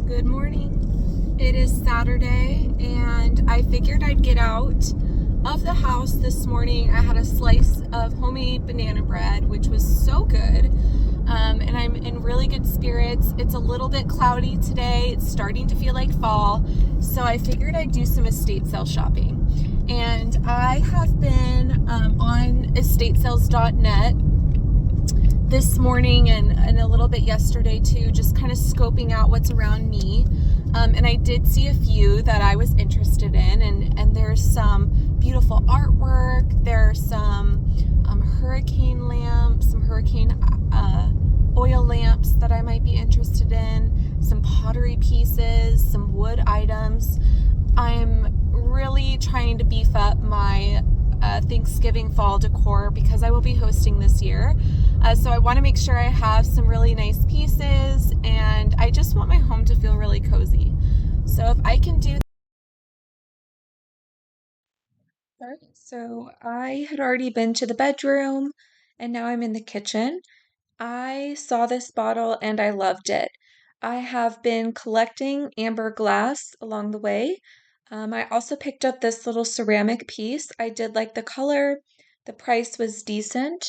Good morning. It is Saturday, and I figured I'd get out of the house this morning. I had a slice of homemade banana bread, which was so good, and I'm in really good spirits. It's a little bit cloudy today. It's starting to feel like fall, so I figured I'd do some estate sale shopping. And I have been on estatesales.net this morning and a little bit yesterday too, just kind of scoping out what's around me. And I did see a few that I was interested in, and there's some beautiful artwork. There's some hurricane lamps, some hurricane oil lamps that I might be interested in, some pottery pieces, some wood items. I'm really trying to beef up my Thanksgiving fall decor because I will be hosting this year. So I want to make sure I have some really nice pieces, and I just want my home to feel really cozy. So if I can do that. So I had already been to the bedroom, and now I'm in the kitchen. I saw this bottle and I loved it. I have been collecting amber glass along the way. I also picked up this little ceramic piece. I did like the color. The price was decent.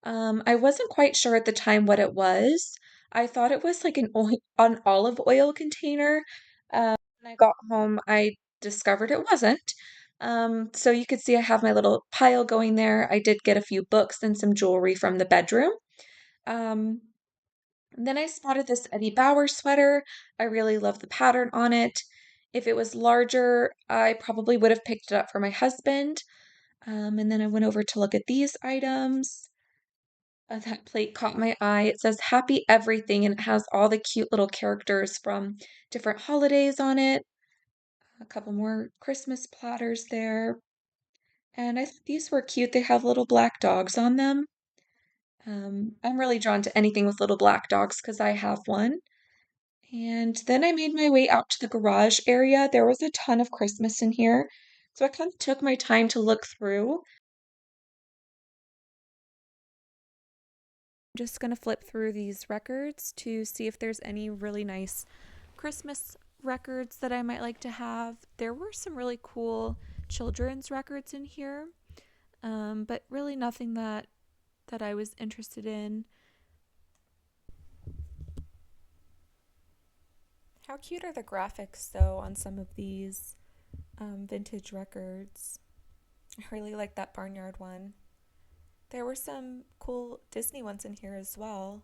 I wasn't quite sure at the time what it was. I thought it was like an olive oil container. When I got home, I discovered it wasn't. So you could see I have my little pile going there. I did get a few books and some jewelry from the bedroom. Um, and then I spotted this Eddie Bauer sweater. I really love the pattern on it. If it was larger, I probably would have picked it up for my husband. And then I went over to look at these items. That plate caught my eye. It says Happy Everything, and it has all the cute little characters from different holidays on it. A couple more Christmas platters there. And I thought these were cute. They have little black dogs on them. I'm really drawn to anything with little black dogs because I have one. And then I made my way out to the garage area. There was a ton of Christmas in here. So I kind of took my time to look through. I'm just going to flip through these records to see if there's any really nice Christmas records that I might like to have. There were some really cool children's records in here, but really nothing that I was interested in. How cute are the graphics, though, on some of these vintage records? I really like that barnyard one. There were some cool Disney ones in here as well.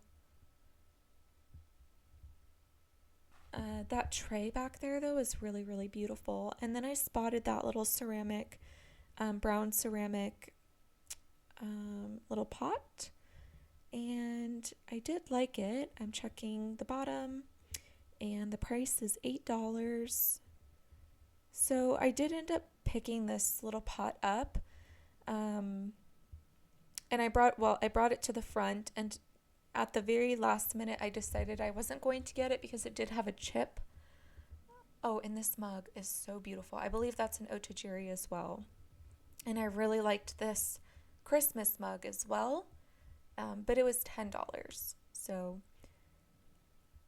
That tray back there, though, is really, really beautiful. And then I spotted that little ceramic, brown ceramic little pot. And I did like it. I'm checking the bottom, and the price is $8. So I did end up picking this little pot up. And I brought it to the front, and at the very last minute I decided I wasn't going to get it because it did have a chip. Oh, and this mug is so beautiful. I believe that's an otajiri as well. And I really liked this Christmas mug as well, but it was $10. So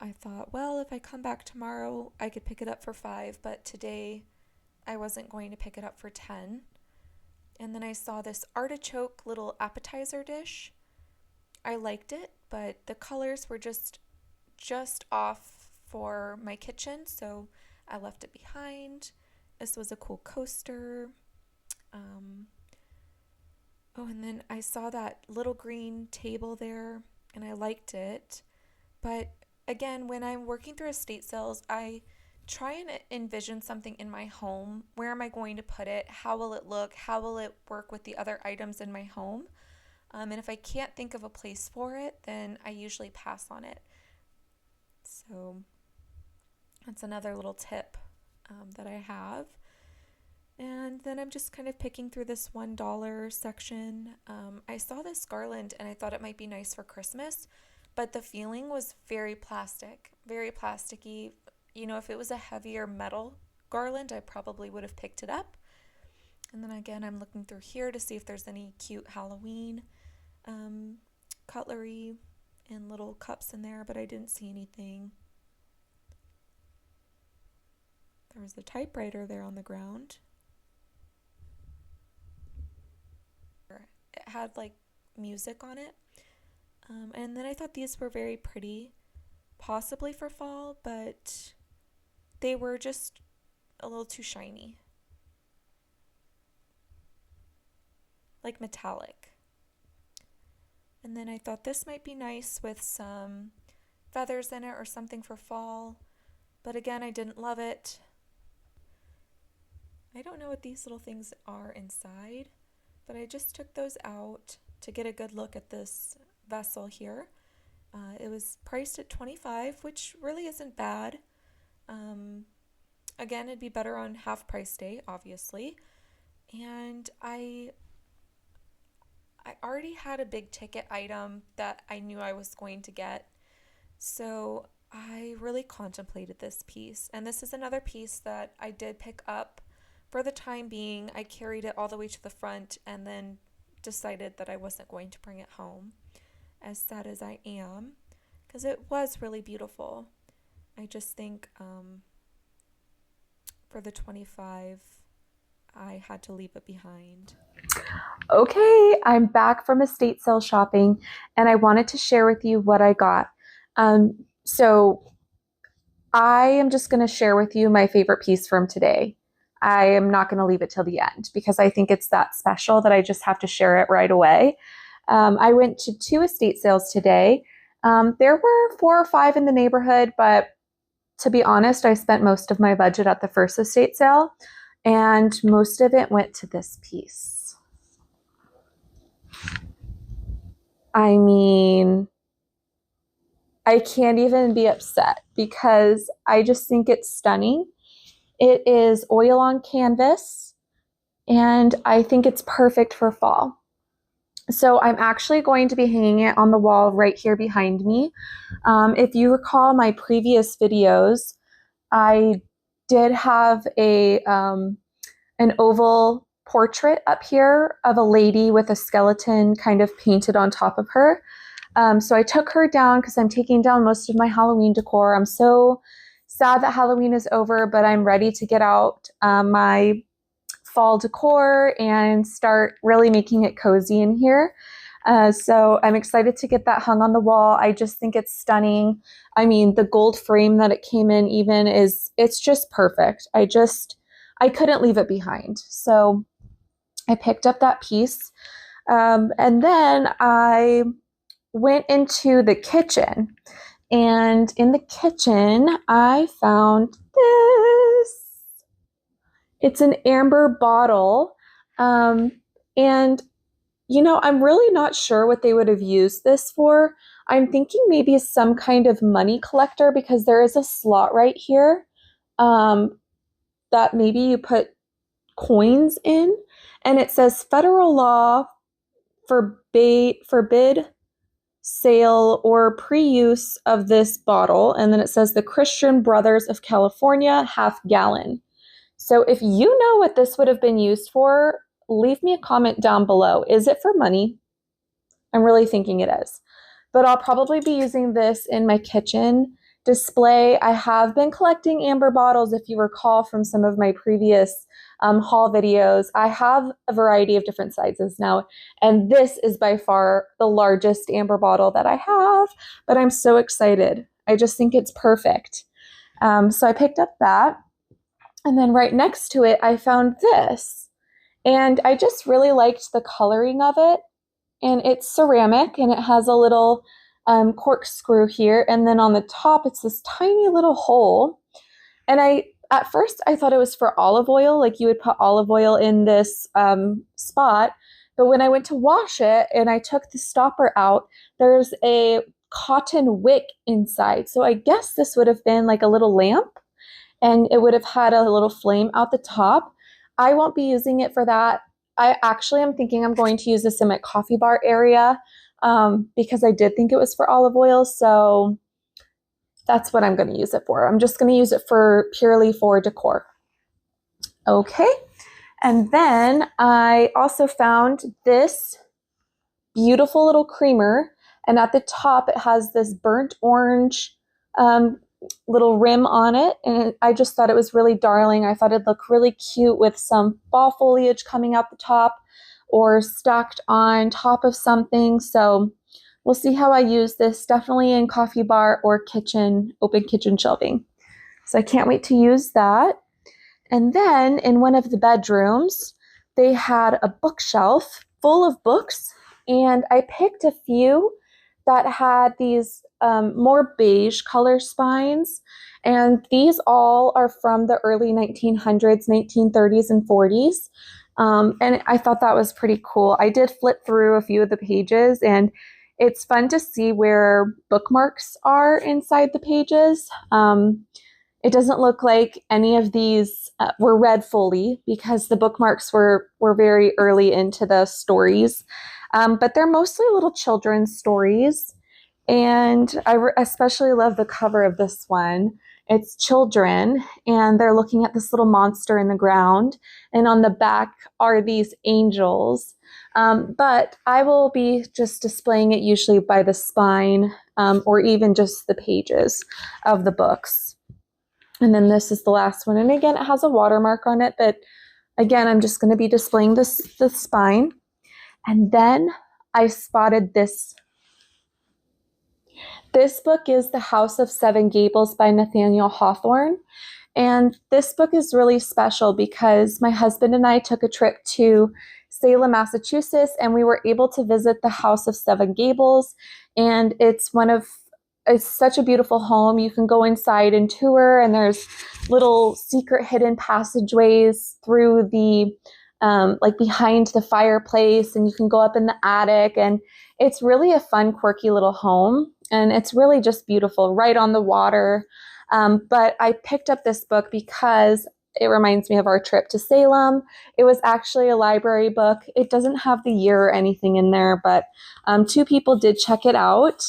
I thought, well, if I come back tomorrow, I could pick it up for 5, but today I wasn't going to pick it up for 10. And then I saw this artichoke little appetizer dish. I liked it, but the colors were just off for my kitchen, so I left it behind. This was a cool coaster. Oh, and then I saw that little green table there, and I liked it. But again, when I'm working through estate sales, I try and envision something in my home. Where am I going to put it? How will it look? How will it work with the other items in my home? And if I can't think of a place for it, then I usually pass on it. So that's another little tip that I have. And then I'm just kind of picking through this $1 section. I saw this garland and I thought it might be nice for Christmas, but the feeling was very plastic, very plasticky. You know, if it was a heavier metal garland, I probably would have picked it up. And then again, I'm looking through here to see if there's any cute Halloween cutlery and little cups in there, but I didn't see anything. There was a typewriter there on the ground. It had like music on it. And then I thought these were very pretty, possibly for fall, but they were just a little too shiny, like metallic. And then I thought this might be nice with some feathers in it or something for fall, but again, I didn't love it. I don't know what these little things are inside, but I just took those out to get a good look at this vessel here. It was priced at $25, which really isn't bad. Again, it'd be better on half price day, obviously. And I already had a big ticket item that I knew I was going to get. So I really contemplated this piece. And this is another piece that I did pick up for the time being. I carried it all the way to the front and then decided that I wasn't going to bring it home, as sad as I am, because it was really beautiful. I just think for the 25, I had to leave it behind. Okay, I'm back from estate sale shopping, and I wanted to share with you what I got. So I am just going to share with you my favorite piece from today. I am not going to leave it till the end because I think it's that special that I just have to share it right away. I went to 2 estate sales today. There were 4 or 5 in the neighborhood, but to be honest, I spent most of my budget at the first estate sale, and most of it went to this piece. I mean, I can't even be upset because I just think it's stunning. It is oil on canvas, and I think it's perfect for fall. So I'm actually going to be hanging it on the wall right here behind me. If you recall my previous videos, I did have an oval portrait up here of a lady with a skeleton kind of painted on top of her. So I took her down because I'm taking down most of my Halloween decor. I'm so sad that Halloween is over, but I'm ready to get out my fall decor and start really making it cozy in here. So I'm excited to get that hung on the wall. I just think it's stunning. I mean, the gold frame that it came in even it's just perfect. I couldn't leave it behind. So I picked up that piece. And then I went into the kitchen. And in the kitchen, I found this. It's an amber bottle. And, you know, I'm really not sure what they would have used this for. I'm thinking maybe some kind of money collector because there is a slot right here that maybe you put coins in. And it says federal law forbid sale or pre-use of this bottle. And then it says the Christian Brothers of California half gallon. So if you know what this would have been used for, leave me a comment down below. Is it for money? I'm really thinking it is. But I'll probably be using this in my kitchen display. I have been collecting amber bottles, if you recall from some of my previous haul videos. I have a variety of different sizes now, and this is by far the largest amber bottle that I have, but I'm so excited. I just think it's perfect. So I picked up that. And then right next to it, I found this. And I just really liked the coloring of it. And it's ceramic, and it has a little corkscrew here. And then on the top, it's this tiny little hole. And at first, I thought it was for olive oil, like you would put olive oil in this spot. But when I went to wash it and I took the stopper out, there's a cotton wick inside. So I guess this would have been like a little lamp, and it would have had a little flame out the top. I won't be using it for that. I actually am thinking I'm going to use this in my coffee bar area because I did think it was for olive oil. So that's what I'm going to use it for. I'm just going to use it purely for decor. Okay. And then I also found this beautiful little creamer. And at the top, it has this burnt orange little rim on it, and I just thought it was really darling. I thought it'd look really cute with some fall foliage coming out the top or stacked on top of something. So we'll see how I use this, definitely in coffee bar or kitchen, open kitchen shelving. So I can't wait to use that. And then in one of the bedrooms, they had a bookshelf full of books, and I picked a few that had these more beige color spines. And these all are from the early 1900s, 1930s, and 40s. And I thought that was pretty cool. I did flip through a few of the pages, and it's fun to see where bookmarks are inside the pages. It doesn't look like any of these were read fully because the bookmarks were very early into the stories. But they're mostly little children's stories. And I especially love the cover of this one. It's children, and they're looking at this little monster in the ground. And on the back are these angels. But I will be just displaying it usually by the spine or even just the pages of the books. And then this is the last one. And again, it has a watermark on it, but again, I'm just going to be displaying the spine. And then I spotted this. This book is The House of Seven Gables by Nathaniel Hawthorne. And this book is really special because my husband and I took a trip to Salem, Massachusetts, and we were able to visit the House of Seven Gables. And it's such a beautiful home. You can go inside and tour, and there's little secret hidden passageways through the like behind the fireplace, and you can go up in the attic, and it's really a fun, quirky little home, and it's really just beautiful, right on the water. But I picked up this book because it reminds me of our trip to Salem. It was actually a library book. It doesn't have the year or anything in there, but two people did check it out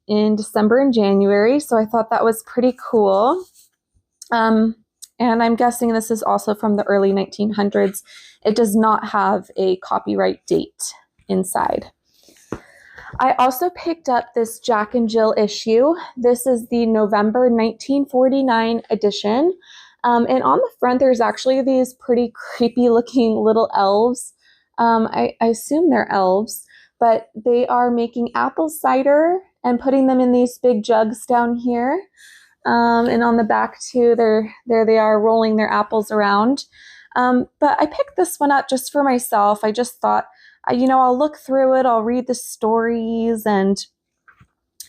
in December and January, so I thought that was pretty cool. And I'm guessing this is also from the early 1900s. It does not have a copyright date inside. I also picked up this Jack and Jill issue. This is the November 1949 edition. And on the front, there's actually these pretty creepy looking little elves. I assume they're elves, but they are making apple cider and putting them in these big jugs down here. And on the back too, there they are rolling their apples around. But I picked this one up just for myself. I just thought, I'll look through it, I'll read the stories, and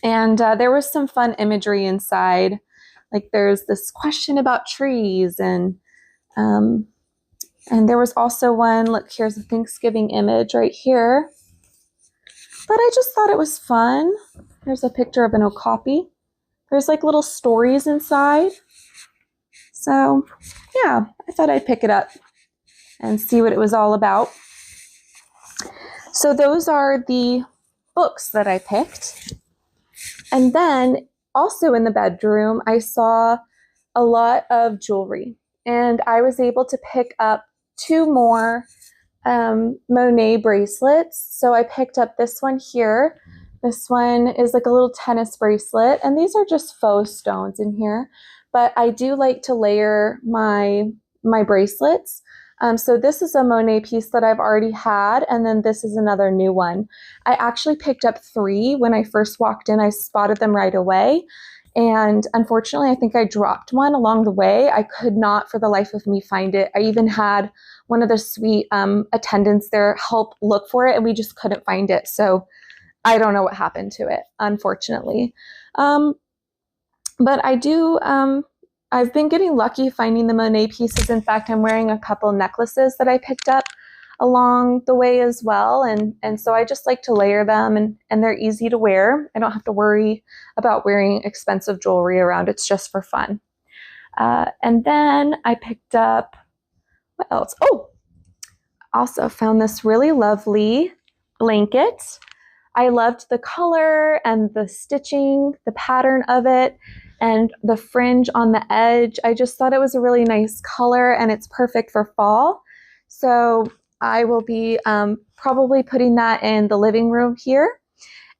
there was some fun imagery inside. Like there's this question about trees, and there was also one, look, here's a Thanksgiving image right here. But I just thought it was fun. There's a picture of an okapi. There's like little stories inside. So yeah, I thought I'd pick it up and see what it was all about. So those are the books that I picked. And then also in the bedroom, I saw a lot of jewelry, and I was able to pick up two more Monet bracelets. So I picked up this one here. This one is like a little tennis bracelet, and these are just faux stones in here, but I do like to layer my bracelets. So this is a Monet piece that I've already had, and then this is another new one. I actually picked up three when I first walked in. I spotted them right away, and unfortunately, I think I dropped one along the way. I could not for the life of me find it. I even had one of the sweet attendants there help look for it, and we just couldn't find it. So I don't know what happened to it, unfortunately. But I do, I've been getting lucky finding the Monet pieces. In fact, I'm wearing a couple necklaces that I picked up along the way as well. And so I just like to layer them, and they're easy to wear. I don't have to worry about wearing expensive jewelry around. It's just for fun. And then I picked up, what else? Oh, also found this really lovely blanket. I loved the color and the stitching, the pattern of it, and the fringe on the edge. I just thought it was a really nice color, and it's perfect for fall. So I will be probably putting that in the living room here.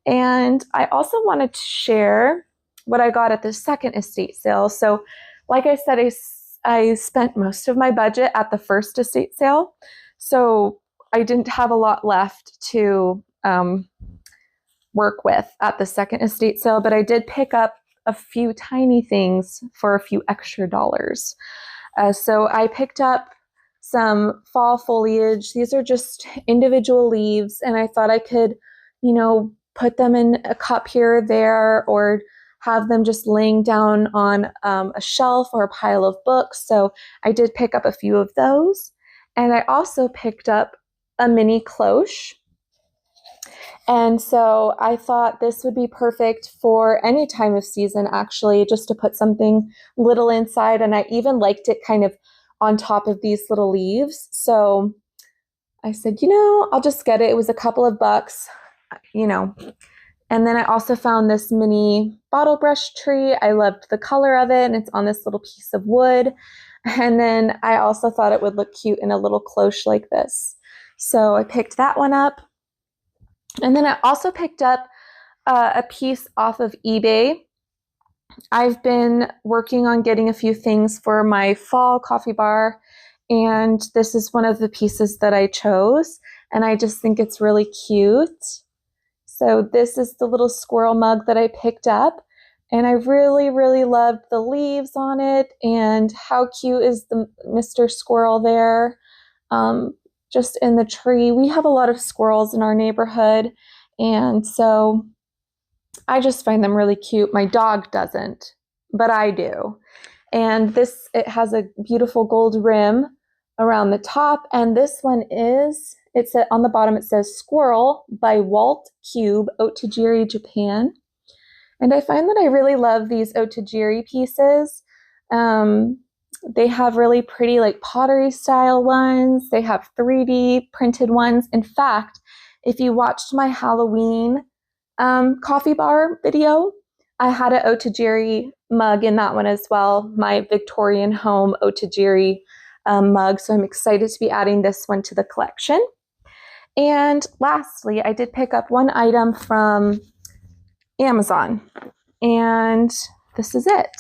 And I also wanted to share what I got at the second estate sale. So like I said, I spent most of my budget at the first estate sale. So I didn't have a lot left to work with at the second estate sale, but I did pick up a few tiny things for a few extra dollars. So I picked up some fall foliage. These are just individual leaves, and I thought I could, put them in a cup here or there, or have them just laying down on a shelf or a pile of books. So I did pick up a few of those. And I also picked up a mini cloche. And so I thought this would be perfect for any time of season, actually, just to put something little inside. And I even liked it kind of on top of these little leaves. So I said, I'll just get it. It was a couple of bucks, And then I also found this mini bottle brush tree. I loved the color of it, and it's on this little piece of wood. And then I also thought it would look cute in a little cloche like this. So I picked that one up. And then I also picked up a piece off of eBay. I've been working on getting a few things for my fall coffee bar, and this is one of the pieces that I chose, and I just think it's really cute. So this is the little squirrel mug that I picked up, and I really, really loved the leaves on it, and how cute is the Mr. Squirrel there. Just in the tree. We have a lot of squirrels in our neighborhood, and so I just find them really cute. My dog doesn't, but I do. And it has a beautiful gold rim around the top, and this one on the bottom it says Squirrel by Walt Cube, Otajiri, Japan. And I find that I really love these Otajiri pieces. They have really pretty pottery style ones. They have 3D printed ones. In fact, if you watched my Halloween coffee bar video, I had an Otajiri mug in that one as well, my Victorian home Otajiri mug. So I'm excited to be adding this one to the collection. And lastly, I did pick up one item from Amazon, and this is it.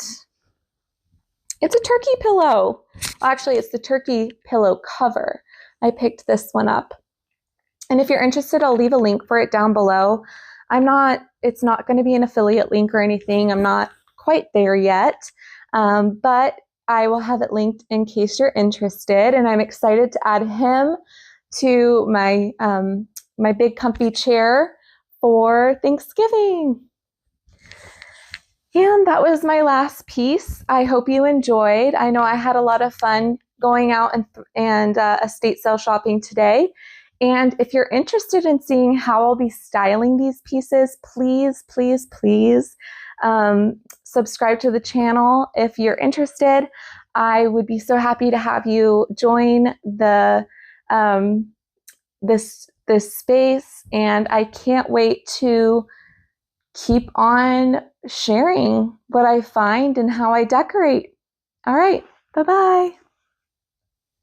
It's a turkey pillow. Actually, it's the turkey pillow cover. I picked this one up. And if you're interested, I'll leave a link for it down below. It's not going to be an affiliate link or anything. I'm not quite there yet. But I will have it linked in case you're interested. And I'm excited to add him to my big comfy chair for Thanksgiving. And that was my last piece. I hope you enjoyed. I know I had a lot of fun going out and estate sale shopping today. And if you're interested in seeing how I'll be styling these pieces, please, please, please subscribe to the channel. If you're interested, I would be so happy to have you join this space. And I can't wait to keep on sharing what I find and how I decorate. All right, bye-bye.